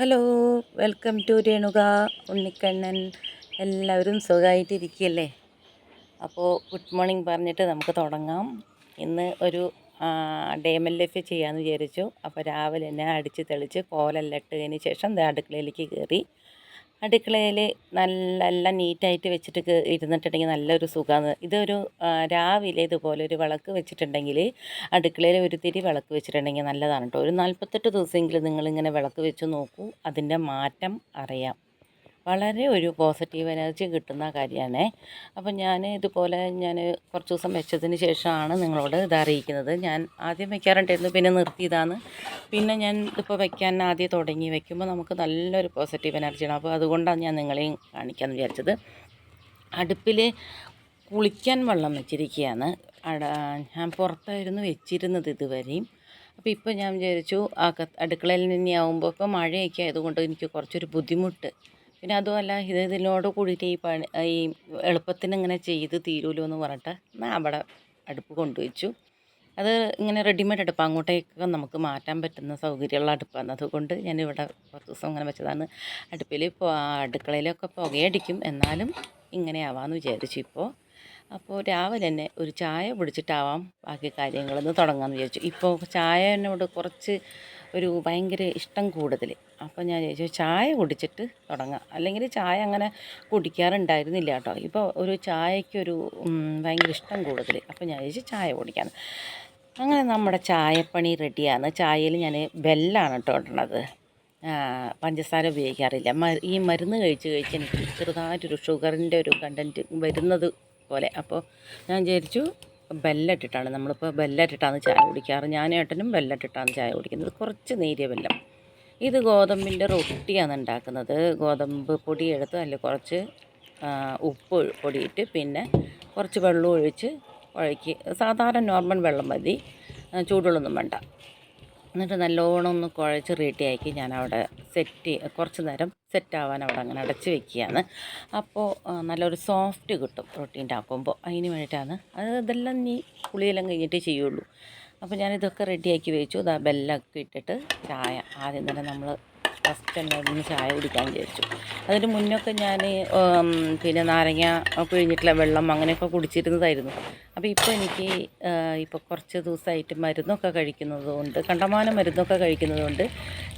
Hello, welcome to Renuka Unnikannan. എല്ലാവരും സുഖമായിട്ടിരിക്കുകയല്ലേ? അപ്പോൾ ഗുഡ് മോർണിംഗ് പറഞ്ഞിട്ട് നമുക്ക് തുടങ്ങാം. ഇന്ന് ഒരു ഡേമൻ ലൈഫ് ചെയ്യാമെന്ന് വിചാരിച്ചു. അപ്പോൾ രാവിലെ തന്നെ അടിച്ച് തെളിച്ച് കോലെല്ലാം ഇട്ടതിന് ശേഷം അടുക്കളയിലേക്ക് കയറി. അടുക്കളയിൽ എല്ലാം നീറ്റായിട്ട് വെച്ചിട്ട് ഇരുന്നിട്ടുണ്ടെങ്കിൽ നല്ലൊരു സുഖമാണ്. ഇതൊരു രാവിലെ ഇതുപോലെ ഒരു വിളക്ക് വെച്ചിട്ടുണ്ടെങ്കിൽ അടുക്കളയിൽ ഒരു തിരി വിളക്ക് വെച്ചിട്ടുണ്ടെങ്കിൽ നല്ലതാണ് കേട്ടോ. ഒരു 48 ദിവസമെങ്കിലും നിങ്ങളിങ്ങനെ വിളക്ക് വെച്ച് നോക്കൂ, അതിൻ്റെ മാറ്റം അറിയാം. വളരെ ഒരു പോസിറ്റീവ് എനർജി കിട്ടുന്ന കാര്യമാണ്. അപ്പം ഞാൻ കുറച്ച് ദിവസം വെച്ചതിന് ശേഷമാണ് നിങ്ങളോട് ഇത് അറിയിക്കുന്നത്. ഞാൻ ആദ്യം വെക്കാറുണ്ടായിരുന്നു, പിന്നെ നിർത്തിയതാണ്. പിന്നെ ഞാൻ ഇതിപ്പോൾ വെക്കാൻ ആദ്യം തുടങ്ങി. വെക്കുമ്പോൾ നമുക്ക് നല്ലൊരു പോസിറ്റീവ് എനർജിയാണ്. അപ്പോൾ അതുകൊണ്ടാണ് ഞാൻ നിങ്ങളെയും കാണിക്കാമെന്ന് വിചാരിച്ചത്. അടുപ്പിൽ കുളിക്കാൻ വെള്ളം വെച്ചിരിക്കുകയാണ്. ഞാൻ പുറത്തായിരുന്നു വെച്ചിരുന്നത് ഇതുവരെയും. അപ്പോൾ ഇപ്പോൾ ഞാൻ വിചാരിച്ചു അടുക്കളയിൽ തന്നെയാവുമ്പോൾ ഇപ്പോൾ മഴയൊക്കെ ആയതുകൊണ്ട് എനിക്ക് കുറച്ചൊരു ബുദ്ധിമുട്ട്. പിന്നെ അതുമല്ല ഇതിനോട് കൂടിയിട്ട് ഈ എളുപ്പത്തിന് ഇങ്ങനെ ചെയ്ത് തീരുമല്ലോ എന്ന് പറഞ്ഞിട്ട് ഞാൻ അവിടെ അടുപ്പ് കൊണ്ടുവച്ചു. അത് ഇങ്ങനെ റെഡിമെയ്ഡ് അടുപ്പ്, അങ്ങോട്ടേക്ക് നമുക്ക് മാറ്റാൻ പറ്റുന്ന സൗകര്യമുള്ള അടുപ്പാണ്. അതുകൊണ്ട് ഞാനിവിടെ കുറച്ച് ദിവസം ഇങ്ങനെ വെച്ചതാണ്. അടുക്കളയിലൊക്കെ പുകയടിക്കും, എന്നാലും ഇങ്ങനെ ആവാമെന്ന് വിചാരിച്ചു ഇപ്പോൾ. അപ്പോൾ രാവിലെ തന്നെ ഒരു ചായ പിടിച്ചിട്ടാവാം ബാക്കി കാര്യങ്ങളൊന്ന് തുടങ്ങാമെന്ന് വിചാരിച്ചു. ഇപ്പോൾ ചായനോട് കുറച്ച് ഒരു ഭയങ്കര ഇഷ്ടം കൂടുതൽ. അപ്പോൾ ഞാൻ വിചാരിച്ചു ചായ കുടിച്ചിട്ട് തുടങ്ങാം. അല്ലെങ്കിൽ ചായ അങ്ങനെ കുടിക്കാറുണ്ടായിരുന്നില്ല കേട്ടോ. ഇപ്പോൾ ഒരു ചായക്കൊരു ഭയങ്കര ഇഷ്ടം കൂടുതൽ. അപ്പോൾ ഞാൻ വിചാരിച്ചു ചായ കുടിക്കാമെന്ന്. അങ്ങനെ നമ്മുടെ ചായപ്പണി റെഡിയാണ്. ചായയിൽ ഞാൻ ബെല്ലാണ് കേട്ടോ ഇടണത്. പഞ്ചസാര ഉപയോഗിക്കാറില്ല. ഈ മരുന്ന് കഴിച്ച് എനിക്ക് ചെറുതായിട്ടൊരു ഷുഗറിൻ്റെ ഒരു കണ്ടൻറ്റ് വരുന്നത് പോലെ. അപ്പോൾ ഞാൻ വിചാരിച്ചു ബെല്ലട്ടിട്ടാണ്, നമ്മളിപ്പോൾ ബെല്ലട്ടിട്ടാണ് ചായ കുടിക്കാറ്. ഞാനേട്ടനും ബെല്ലട്ടിട്ടാണ് ചായ കുടിക്കുന്നത്. കുറച്ച് നേരിയ വെല്ലം. ഇത് ഗോതമ്പിൻ്റെ റൊട്ടിയാണ് ഉണ്ടാക്കുന്നത്. ഗോതമ്പ് പൊടി എടുത്ത് അതിൽ കുറച്ച് ഉപ്പ് പൊടിയിട്ട് പിന്നെ കുറച്ച് വെള്ളം ഒഴിച്ച് കുഴക്കി, സാധാരണ നോർമൽ വെള്ളം മതി, ചൂടുവെള്ളമൊന്നും വേണ്ട. എന്നിട്ട് നല്ലോണം ഒന്ന് കുഴച്ച് റെഡിയാക്കി ഞാൻ അവിടെ കുറച്ച് നേരം സെറ്റാവാൻ അവിടെ അങ്ങനെ അടച്ച് വെക്കുകയാണ്. അപ്പോൾ നല്ലൊരു സോഫ്റ്റ് കിട്ടും റൊട്ടി ഉണ്ടാക്കുമ്പോൾ. അതിന് വേണ്ടിയിട്ടാണ് ഇതെല്ലാം കുളിയെല്ലാം കഴിഞ്ഞിട്ടേ ചെയ്യുള്ളൂ. അപ്പോൾ ഞാനിതൊക്കെ റെഡിയാക്കി വെച്ചു. ബെല്ലൊക്കെ ഇട്ടിട്ട് ചായ ആദ്യം തന്നെ നമ്മൾ ഫസ്റ്റ് തന്നെ ഒന്ന് ചായ കുടിക്കാൻ വിചാരിച്ചു. അതിന് മുന്നൊക്കെ ഞാൻ പിന്നെ നാരങ്ങ പിഴിഞ്ഞിട്ടുള്ള വെള്ളം അങ്ങനെയൊക്കെ കുടിച്ചിരുന്നതായിരുന്നു. അപ്പോൾ ഇപ്പോൾ കുറച്ച് ദിവസമായിട്ട് മരുന്നൊക്കെ കഴിക്കുന്നതുകൊണ്ട്, കണ്ടമാനം മരുന്നൊക്കെ കഴിക്കുന്നതുകൊണ്ട്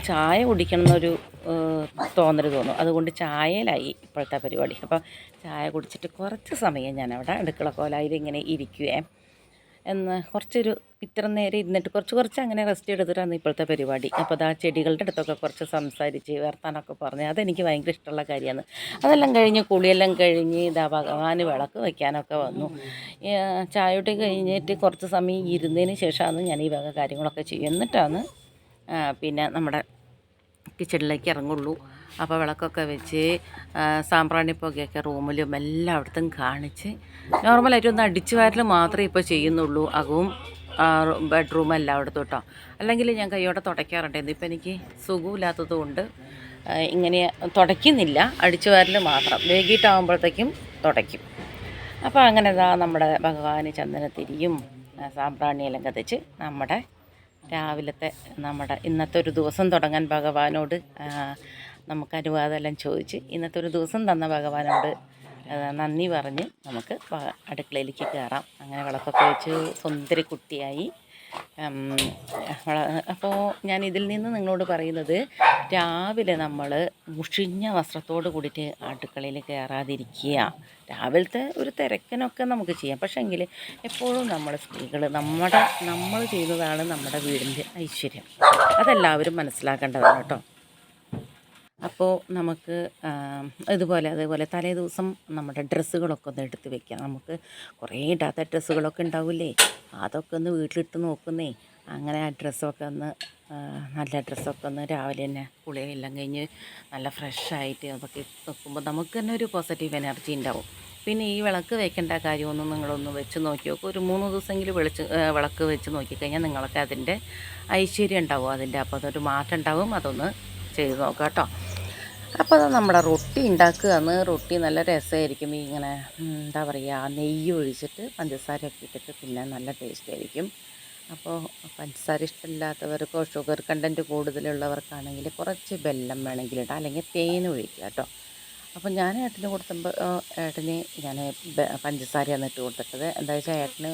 ചായ കുടിക്കണം എന്നൊരു തോന്നൽ തോന്നും. അതുകൊണ്ട് ചായയിലായി ഇപ്പോഴത്തെ പരിപാടി. അപ്പോൾ ചായ കുടിച്ചിട്ട് കുറച്ച് സമയം ഞാനവിടെ അടുക്കള കോലായിൽ ഇങ്ങനെ ഇരിക്കുകയും കുറച്ചൊരു ഇത്ര നേരം ഇരുന്നിട്ട് കുറച്ച് അങ്ങനെ റെസ്റ്റ് എടുത്തിട്ടാണ് ഇപ്പോഴത്തെ പരിപാടി. അപ്പോൾ ചെടികളുടെ അടുത്തൊക്കെ കുറച്ച് സംസാരിച്ച് വർത്താനമൊക്കെ പറഞ്ഞ് അതെനിക്ക് ഭയങ്കര ഇഷ്ടമുള്ള കാര്യമാണ്. അതെല്ലാം കഴിഞ്ഞ് കുളിയെല്ലാം കഴിഞ്ഞ് ഭഗവാന് വിളക്ക് വയ്ക്കാനൊക്കെ വന്നു. ചായയോട്ട് കഴിഞ്ഞിട്ട് കുറച്ച് സമയം ഇരുന്നതിന് ശേഷമാണ് ഞാൻ ഈ വക കാര്യങ്ങളൊക്കെ ചെയ്യും. എന്നിട്ടാണ് പിന്നെ നമ്മുടെ കിച്ചണിലേക്ക് ഇറങ്ങുള്ളൂ. അപ്പോൾ വിളക്കൊക്കെ വെച്ച് സാമ്പ്രാണിപ്പൊക്കെയൊക്കെ റൂമിലും എല്ലായിടത്തും കാണിച്ച് നോർമലായിട്ട് ഒന്ന് അടിച്ചു വാരൽ മാത്രമേ ഇപ്പോൾ ചെയ്യുന്നുള്ളൂ. അകവും ബെഡ്റൂം എല്ലായിടത്തും കേട്ടോ. അല്ലെങ്കിൽ ഞാൻ കൈയോടെ തുടയ്ക്കാറുണ്ടായിരുന്നു. ഇപ്പോൾ എനിക്ക് സുഖമില്ലാത്തത് കൊണ്ട് ഇങ്ങനെ തുടയ്ക്കുന്നില്ല, അടിച്ചു വാരൽ മാത്രം. വൈകിട്ടാകുമ്പോഴത്തേക്കും തുടയ്ക്കും. അപ്പോൾ അങ്ങനെ നമ്മുടെ ഭഗവാന് ചന്ദനത്തിരിയും സാമ്പ്രാണിയെല്ലാം കത്തിച്ച് നമ്മുടെ രാവിലത്തെ ഇന്നത്തെ ഒരു ദിവസം തുടങ്ങാൻ ഭഗവാനോട് നമുക്ക് അനുവാദമെല്ലാം ചോദിച്ച് ഇന്നത്തെ ഒരു ദിവസം തന്ന ഭഗവാനോട് നന്ദി പറഞ്ഞ് നമുക്ക് അടുക്കളയിലേക്ക് കയറാം. അങ്ങനെ വിളക്കൊക്കെ വെച്ച് സുന്ദരി കുട്ടിയായി. അപ്പോൾ ഞാൻ ഇതിൽ നിന്ന് നിങ്ങളോട് പറയുന്നത്, രാവിലെ നമ്മൾ മുഷിഞ്ഞ വസ്ത്രത്തോട് കൂടിയിട്ട് അടുക്കളയിൽ കയറാതിരിക്കുക. രാവിലത്തെ ഒരു തിരക്കിനൊക്കെ നമുക്ക് ചെയ്യാം, പക്ഷേ എങ്കിൽ എപ്പോഴും നമ്മൾ സ്ത്രീകൾ നമ്മൾ ചെയ്യുന്നതാണ് നമ്മുടെ വീടിൻ്റെ ഐശ്വര്യം. അതെല്ലാവരും മനസ്സിലാക്കേണ്ടതാണ് കേട്ടോ. അപ്പോൾ നമുക്ക് അതേപോലെ തലേ ദിവസം നമ്മുടെ ഡ്രസ്സുകളൊക്കെ ഒന്ന് എടുത്ത് വെക്കാം. നമുക്ക് കുറേ ഇടാത്ത ഡ്രസ്സുകളൊക്കെ ഉണ്ടാവില്ലേ, അതൊക്കെ ഒന്ന് വീട്ടിലിട്ട് നോക്കുന്നേ. അങ്ങനെ ആ ഡ്രസ്സൊക്കെ നല്ല ഡ്രസ്സൊക്കെ ഒന്ന് രാവിലെ തന്നെ കുളിയെല്ലാം കഴിഞ്ഞ് നല്ല ഫ്രഷായിട്ട് അതൊക്കെ നോക്കുമ്പോൾ നമുക്ക് തന്നെ ഒരു പോസിറ്റീവ് എനർജി ഉണ്ടാവും. പിന്നെ ഈ വിളക്ക് വെക്കേണ്ട കാര്യമൊന്നും നിങ്ങളൊന്ന് വെച്ച് നോക്കി നോക്കും. ഒരു 3 ദിവസമെങ്കിലും വിളക്ക് വെച്ച് നോക്കിക്കഴിഞ്ഞാൽ നിങ്ങൾക്ക് അതിൻ്റെ ഐശ്വര്യം ഉണ്ടാവും. അപ്പോൾ അതൊരു മാറ്റം ഉണ്ടാവും. അതൊന്ന് ചെയ്ത് നോക്കാം കേട്ടോ. അപ്പോൾ നമ്മുടെ റൊട്ടി ഉണ്ടാക്കുകയാണ്. റൊട്ടി നല്ല രസമായിരിക്കും. ഇങ്ങനെ എന്താ പറയുക, നെയ്യ് ഒഴിച്ചിട്ട് പഞ്ചസാരയൊക്കെ ഇട്ടിട്ട് പിന്നെ നല്ല ടേസ്റ്റ് ആയിരിക്കും. അപ്പോൾ പഞ്ചസാര ഇഷ്ടമില്ലാത്തവർക്കോ ഷുഗർ കണ്ടൻറ്റ് കൂടുതലുള്ളവർക്കാണെങ്കിൽ കുറച്ച് വെല്ലം വേണമെങ്കിൽ ഇടാം, അല്ലെങ്കിൽ തേൻ ഒഴിക്കുക കേട്ടോ. അപ്പോൾ ഞാൻ ഏട്ടന് കൊടുത്തപ്പോൾ ഏട്ടന് ഞാൻ പഞ്ചസാരയാണ് ഇട്ട് കൊടുത്തിട്ടത്. എന്താ വെച്ചാൽ ഏട്ടന്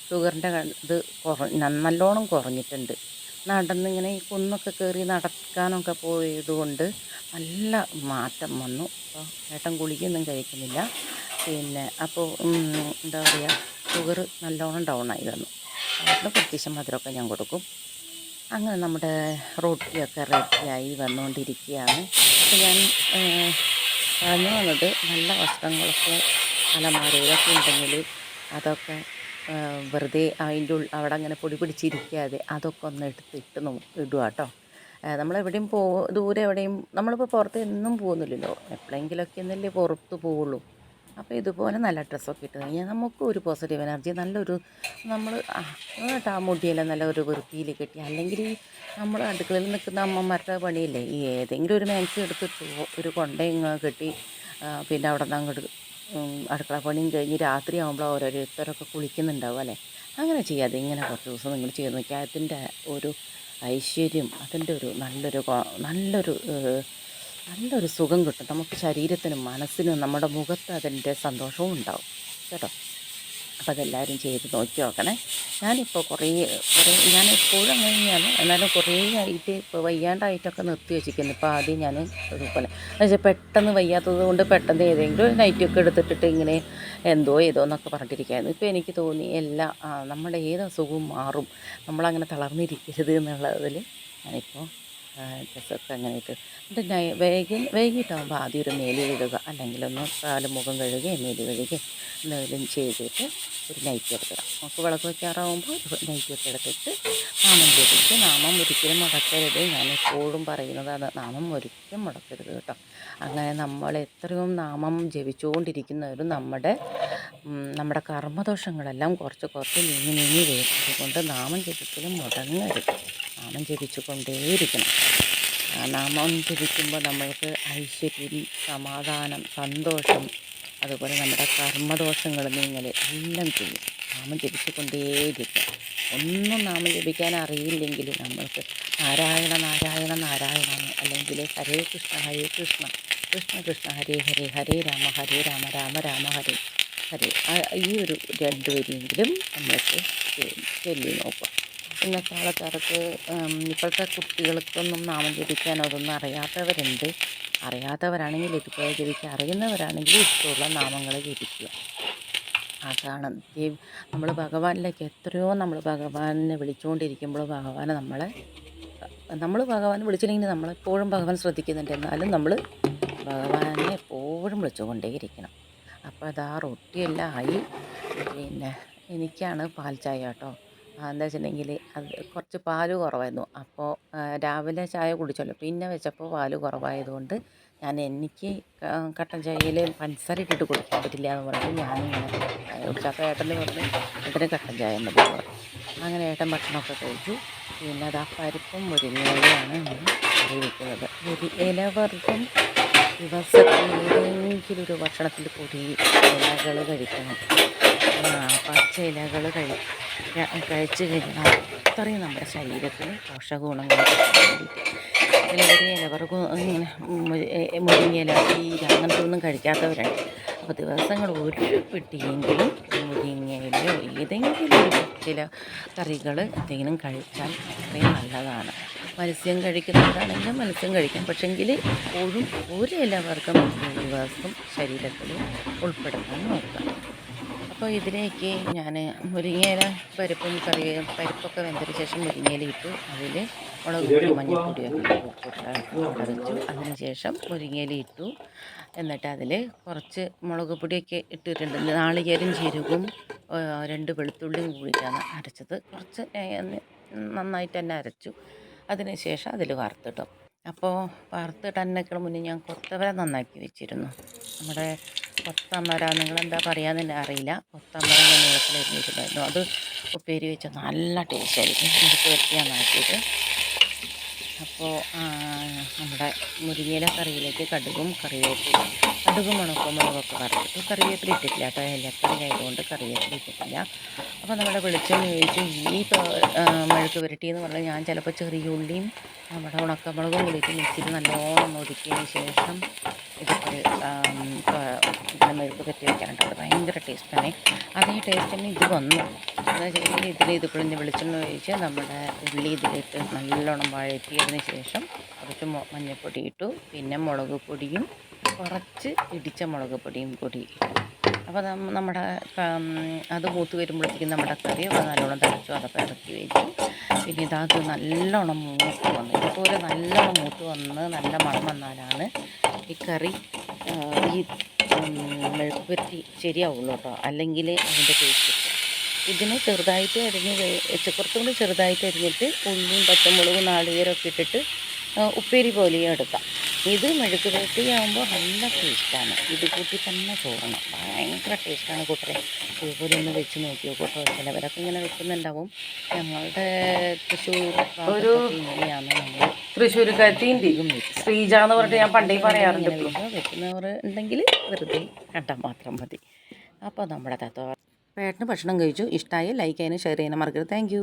ഷുഗറിൻ്റെ ഇത് നല്ലോണം കുറഞ്ഞിട്ടുണ്ട്. നടന്നിങ്ങനെ ഈ കുന്നൊക്കെ കയറി നടക്കാനൊക്കെ പോയതുകൊണ്ട് നല്ല മാറ്റം വന്നു. അപ്പോൾ ഏട്ടൻ ഗുളികയൊന്നും കഴിക്കുന്നില്ല. പിന്നെ അപ്പോൾ എന്താ പറയുക, ഷുഗർ നല്ലോണം ഡൗൺ ആയി വന്നു. ഏട്ടന് കുറച്ച് മധുരമൊക്കെ ഞാൻ കൊടുക്കും. അങ്ങനെ നമ്മുടെ റൊട്ടിയൊക്കെ റെഡിയായി വന്നുകൊണ്ടിരിക്കുകയാണ്. അപ്പോൾ ഞാൻ പറഞ്ഞു വന്നത്, നല്ല വസ്ത്രങ്ങളൊക്കെ അലമാരയിലൊക്കെ ഉണ്ടെങ്കിൽ അതൊക്കെ വെറുതെ അതിൻ്റെ അവിടെ അങ്ങനെ പൊടി പിടിച്ചിരിക്കാതെ അതൊക്കെ ഒന്ന് എടുത്തിട്ട് ഇടുക കേട്ടോ. നമ്മളെവിടെയും ദൂരെ എവിടെയും നമ്മളിപ്പോൾ പുറത്ത് എന്നും പോകുന്നില്ലല്ലോ, എപ്പോഴെങ്കിലുമൊക്കെ എന്നല്ലേ പുറത്ത് പോവുള്ളൂ. അപ്പോൾ ഇതുപോലെ നല്ല ഡ്രസ്സൊക്കെ ഇട്ട് കഴിഞ്ഞാൽ നമുക്ക് ഒരു പോസിറ്റീവ് എനർജി, നല്ലൊരു നമ്മൾ മുടിയെല്ലാം നല്ല ഒരു വൃത്തിയിൽ കെട്ടി, അല്ലെങ്കിൽ നമ്മൾ അടുക്കളയിൽ നിൽക്കുന്ന അമ്മമാരുടെ പണിയില്ലേ, ഈ ഏതെങ്കിലും ഒരു മാക്സി എടുത്തിട്ട് ഒരു കൊണ്ടയും കെട്ടി പിന്നെ അവിടെ നിന്ന് അങ്ങോട്ട് അടുക്കള പണിയും കഴിഞ്ഞ് രാത്രി ആകുമ്പോൾ ഓരോരുത്തരൊക്കെ കുളിക്കുന്നുണ്ടാവും അല്ലേ. അങ്ങനെ ചെയ്യാതെ ഇങ്ങനെ കുറച്ച് ദിവസം നിങ്ങൾ ചെയ്ത് നോക്കിയാൽ അതിൻ്റെ ഒരു ഐശ്വര്യം, അതിൻ്റെ ഒരു നല്ലൊരു സുഖം കിട്ടും നമുക്ക്, ശരീരത്തിനും മനസ്സിനും നമ്മുടെ മുഖത്ത് അതിൻ്റെ സന്തോഷവും ഉണ്ടാവും കേട്ടോ. അപ്പോൾ അതെല്ലാവരും ചെയ്ത് നോക്കി നോക്കണേ. ഞാനിപ്പോൾ ഞാൻ എപ്പോഴും അങ്ങനെ തന്നെയാണ്, എന്നാലും കുറേ ആയിട്ട് ഇപ്പോൾ വയ്യാണ്ടായിട്ടൊക്കെ നിർത്തി വെച്ചിരിക്കുന്നു. ഇപ്പോൾ ആദ്യം ഞാൻ ഇതുപോലെ എന്നുവെച്ചാൽ പെട്ടെന്ന് വയ്യാത്തത് കൊണ്ട് പെട്ടെന്ന് ഏതെങ്കിലും ഒരു നൈറ്റിയൊക്കെ എടുത്തിട്ടിട്ട് ഇങ്ങനെ ഏതോ എന്നൊക്കെ പറഞ്ഞിട്ടിരിക്കുകയായിരുന്നു. ഇപ്പോൾ എനിക്ക് തോന്നി നമ്മുടെ ഏത് അസുഖവും മാറും, നമ്മളങ്ങനെ തളർന്നിരിക്കരുത് എന്നുള്ളതിൽ ഞാനിപ്പോൾ ഡ്രസ്സൊക്കെ അങ്ങനെ ഇട്ട് വൈകിട്ടാകുമ്പോൾ ആദ്യം ഒരു മേലി ഇടുക, അല്ലെങ്കിൽ ഒന്ന് കാലും മുഖം കഴുകി മേലി കഴുകി എന്തെങ്കിലും ചെയ്തിട്ട് ഒരു നൈറ്റി എടുത്തിടാം. നമുക്ക് വിളക്ക് വയ്ക്കാറാകുമ്പോൾ നൈറ്റിയൊക്കെ എടുത്തിട്ട് നാമം ജപിച്ച്, നാമം ഒരിക്കലും മുടക്കരുത്. ഞാൻ എപ്പോഴും പറയുന്നതാണ്, നാമം ഒരിക്കലും മുടക്കരുത് കേട്ടോ. അങ്ങനെ നമ്മൾ എത്രയും നാമം ജപിച്ചുകൊണ്ടിരിക്കുന്നവരും നമ്മുടെ കർമ്മദോഷങ്ങളെല്ലാം കുറച്ച് നീങ്ങി വരും. അതുകൊണ്ട് നാമം ജപിക്കലും മുടങ്ങരുത്, നാമം ജപിച്ചു കൊണ്ടേയിരിക്കണം. നാമം ജപിക്കുമ്പോൾ നമ്മൾക്ക് ഐശ്വര്യം, സമാധാനം, സന്തോഷം, അതുപോലെ നമ്മുടെ കർമ്മദോഷങ്ങൾ നീങ്ങൽ എല്ലാം ചെയ്യും. നാമം ജപിച്ചു കൊണ്ടേയിരിക്കും. ഒന്നും നാമം ജപിക്കാൻ അറിയില്ലെങ്കിൽ നമ്മൾക്ക് നാരായണ നാരായണ നാരായണ, അല്ലെങ്കിൽ ഹരേ കൃഷ്ണ കൃഷ്ണ കൃഷ്ണ ഹരേ ഹരേ, ഹരേ രാമ രാമ രാമ ഹരേ ഹരേ, ഈ ഒരു 2 വരിയെങ്കിലും നമ്മൾക്ക് ചൊല്ലി നോക്കാം. ഇന്നത്തെ ആൾക്കാർക്ക്, ഇപ്പോഴത്തെ കുട്ടികൾക്കൊന്നും നാമം ജപിക്കാൻ അതൊന്നും അറിയാത്തവരാണെങ്കിൽ ഇതുപോലെ ജപിക്കുക, അറിയുന്നവരാണെങ്കിൽ ഇഷ്ടമുള്ള നാമങ്ങൾ ജപിക്കുക. അതാണ് നമ്മൾ ഭഗവാനിലേക്ക് എത്രയോ നമ്മൾ ഭഗവാനെ വിളിച്ചുകൊണ്ടിരിക്കുമ്പോൾ നമ്മൾ ഭഗവാനെ വിളിച്ചില്ലെങ്കിൽ നമ്മളെപ്പോഴും ഭഗവാൻ ശ്രദ്ധിക്കുന്നുണ്ട്, എന്നാലും നമ്മൾ ഭഗവാനെ എപ്പോഴും വിളിച്ചുകൊണ്ടേയിരിക്കണം. അപ്പോൾ അതാ റൊട്ടിയെല്ലാം ആയി. പിന്നെ എനിക്കാണ് പാൽ ചായ കേട്ടോ. എന്താ വെച്ചിട്ടുണ്ടെങ്കിൽ അത് കുറച്ച് പാൽ കുറവായിരുന്നു. അപ്പോൾ രാവിലെ ചായ കുടിച്ചല്ലോ, പിന്നെ വെച്ചപ്പോൾ പാൽ കുറവായതുകൊണ്ട് എനിക്ക് കട്ടൻ ചായയിൽ പഞ്ചസാര ഇട്ടിട്ട് കുടിക്കാൻ പറ്റില്ല എന്ന് പറഞ്ഞിട്ട് ഞാനിങ്ങനെ കുടിച്ചപ്പോൾ ഏട്ടന് പറഞ്ഞു, ഏട്ടന് കട്ടൻ ചായ മതി പറഞ്ഞു. അങ്ങനെ ഏട്ടൻ ഭക്ഷണമൊക്കെ കഴിച്ചു. പിന്നെ അത് പരിപ്പും മുരിങ്ങയിലയാണ് കറി വയ്ക്കുന്നത്. ഇലവർഗം ദിവസത്തിൽ ഏതെങ്കിലും ഒരു ഭക്ഷണത്തിൽ കൂടി ഇലകൾ കഴിക്കണം. പച്ച ഇലകൾ കഴിച്ച് കഴിഞ്ഞാൽ അത്രയും നമ്മുടെ ശരീരത്തിന് പോഷകഗുണങ്ങൾ കിട്ടാൻ വേണ്ടിയിട്ട്. ചിലവർ ഇലവർഗം ഇങ്ങനെ മുരിങ്ങയില, ചീര അങ്ങനത്തെ ഒന്നും കഴിക്കാത്തവരാണ്. അപ്പോൾ ദിവസങ്ങൾ ഒരു പെട്ടിയെങ്കിലും മുരിങ്ങയിലയോ ഏതെങ്കിലും ചില കറികൾ എന്തെങ്കിലും കഴിച്ചാൽ അത്രയും നല്ലതാണ്. മത്സ്യം കഴിക്കുന്നവരാണെങ്കിലും മത്സ്യം കഴിക്കാം, പക്ഷെങ്കിൽ എപ്പോഴും ഒരു ഇലവർഗം ദിവസം ശരീരത്തിൽ ഉൾപ്പെടുത്താൻ നോക്കാം. അപ്പോൾ ഇതിലേക്ക് ഞാൻ മുരിങ്ങയില പരിപ്പൊക്കെ വെന്തതിന് ശേഷം മുരിങ്ങയില ഇട്ടു. അതിൽ മുളക് പൊടി മഞ്ഞൾപ്പൊടിയൊക്കെ വെച്ചു. അതിന് ശേഷം മുരിങ്ങയില ഇട്ടു. എന്നിട്ട് അതിൽ കുറച്ച് മുളക് പൊടിയൊക്കെ ഇട്ടിട്ടുണ്ട്. നാളികേരം ജീരകവും 2 വെളുത്തുള്ളിയും കൂടിയിട്ടാണ് അരച്ചത്. കുറച്ച് നന്നായിട്ട് തന്നെ അരച്ചു. അതിന് ശേഷം അതിൽ വറുത്തിടും. അപ്പോൾ വറുത്തിടാനേക്കാൾ മുന്നേ ഞാൻ കൊത്തവര നന്നാക്കി വെച്ചിരുന്നു. നമ്മുടെ കൊത്തമര, നിങ്ങളെന്താ പറയാമെന്ന് അറിയില്ല, കൊത്തമര ഞാൻ നീളത്തിലരിഞ്ഞിട്ടുണ്ടായിരുന്നു. അത് ഉപ്പേരി വെച്ചാൽ നല്ല ടേസ്റ്റായിരിക്കും. എടുത്ത് വെട്ടിയാണ് ആക്കിയത്. അപ്പോൾ നമ്മുടെ മുരിങ്ങയില കറിയിലേക്ക് കടുകും ഉണക്കമുളകൊക്കെ വറുത്തിട്ട് കറിവേപ്പില ഇട്ടിട്ടില്ല കേട്ടോ. ഇലക്കറി ആയതുകൊണ്ട് കറിവേപ്പില ഇട്ടിട്ടില്ല. അപ്പോൾ നമ്മുടെ വെളിച്ചെണ്ണ ഒഴിച്ച് ഈ മെഴുക്ക് പുരട്ടി എന്ന് പറഞ്ഞാൽ ഞാൻ ചിലപ്പോൾ ചെറിയ ഉള്ളിയും നമ്മുടെ ഉണക്കമുളകും കൂടിയിട്ട് മിക്സിയിൽ നല്ലോണം ഒതുക്കിയതിന് ശേഷം ഇതൊക്കെ ഇതിനെ മെഴുക്ക് പുരട്ടി വയ്ക്കാനുണ്ട്. അത് ഭയങ്കര ടേസ്റ്റാണ്. അതേ ടേസ്റ്റ് തന്നെ ഇത് വന്നു. അതായത് ഇത് പിഴിഞ്ഞ് വെളിച്ചെണ്ണ ഒഴിച്ച് നമ്മുടെ ഉള്ളി ഇതിലിട്ട് നല്ലോണം വഴറ്റിയതിന് ശേഷം കുറച്ച് മഞ്ഞൾപ്പൊടി ഇട്ടു. പിന്നെ മുളക് പൊടിയും കുറച്ച് ഇടിച്ച മുളക് പൊടിയും കൂടി ഇട്ടു. അപ്പോൾ നമ്മുടെ അത് മൂത്ത് വരുമ്പോഴത്തേക്കും നമ്മുടെ കറി നല്ലോണം തിളച്ചു. അതൊക്കെ ഇറക്കി വെച്ചു. പിന്നെ ഇതാത് നല്ലോണം മൂത്ത് വന്നു. ഇതുപോലെ നല്ലോണം മൂത്ത് വന്ന് നല്ല മണം വന്നാലാണ് ഈ കറി ഈ മെഴുക്ക് പുരട്ടി ശരിയാവുള്ളൂ കേട്ടോ. അല്ലെങ്കിൽ അതിൻ്റെ ടേസ്റ്റ് കിട്ടും. ഇതിനെ ചെറുതായിട്ട് കുറച്ചുകൂടി ചെറുതായിട്ട് അരിഞ്ഞിട്ട് ഉള്ളിയും പച്ചമുളകും നാളികേരമൊക്കെ ഇട്ടിട്ട് ഉപ്പേരി പോലെയും എടുക്കാം. ഇത് മെഴുക്ക് പുരട്ടിയാകുമ്പോൾ നല്ല ടേസ്റ്റാണ്. ഇത് കൂട്ടി തന്നെ ചോറണം. ഭയങ്കര ടേസ്റ്റാണ് കൂട്ടരെ. ഇതുപോലെ ഒന്ന് വെച്ച് നോക്കിയോ കേട്ടോ. ചിലവരൊക്കെ ഇങ്ങനെ വെക്കുന്നുണ്ടാവും. ഞങ്ങളുടെ തൃശ്ശൂർ ഇങ്ങനെയാണ് നമ്മൾ തൃശ്ശൂർക്കാരത്തിയും ശ്രീജ എന്ന് പറഞ്ഞിട്ട് ഞാൻ പണ്ടേ പറയാറുണ്ട്. വെക്കുന്നവർ ഉണ്ടെങ്കിൽ വെറുതെ കണ്ടാൽ മാത്രം മതി. അപ്പോൾ നമ്മുടെ പേട്ടന് ഭക്ഷണം കഴിച്ചു. ഇഷ്ടമായി ലൈക്ക് ചെയ്യാനും ഷെയർ ചെയ്യാനും മറക്കരുത്. Thank you.